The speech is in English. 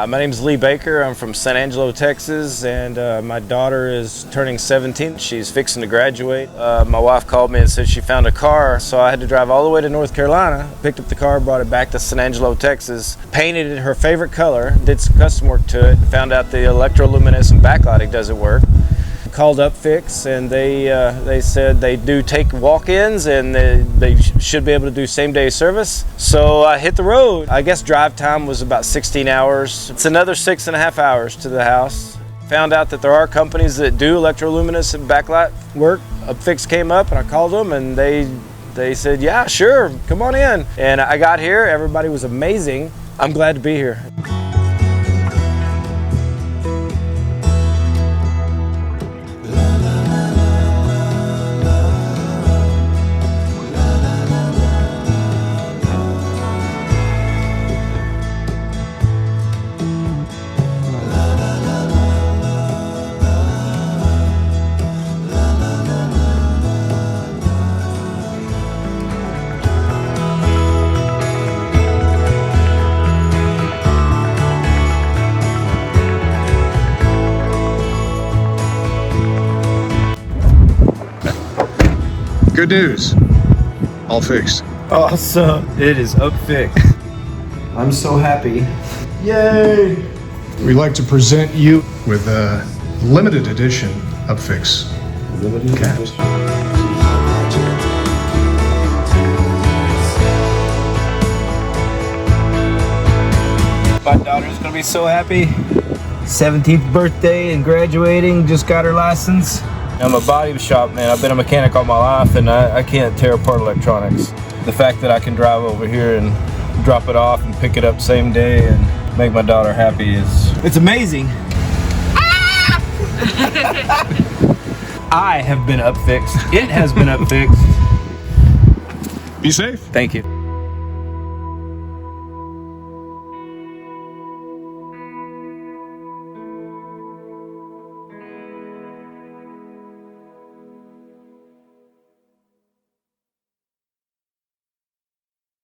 My name's Lee Baker. I'm from San Angelo, Texas, and my daughter is turning 17. She's fixing to graduate. My wife called me and said she found a car, so I had to drive all the way to North Carolina, picked up the car, brought it back to San Angelo, Texas, painted it her favorite color, did some custom work to it, found out the electroluminescent backlighting doesn't work. Called UpFix, and they said they do take walk-ins and they should be able to do same-day service. So I hit the road. I guess drive time was about 16 hours. It's another 6.5 hours to the house. Found out that there are companies that do electroluminescent backlight work. UpFix came up and I called them, and they said, yeah, sure, come on in. And I got here, everybody was amazing. I'm glad to be here. Good news, all fixed. Awesome, it is UpFix. I'm so happy. Yay! We'd like to present you with a limited edition UpFix. Limited edition. My daughter's gonna be so happy. 17th birthday and graduating, just got her license. I'm a body shop man. I've been a mechanic all my life, and I can't tear apart electronics. The fact that I can drive over here and drop it off and pick it up same day and make my daughter happy it's amazing. I have been UpFixed. It has been UpFixed. Be safe. Thank you.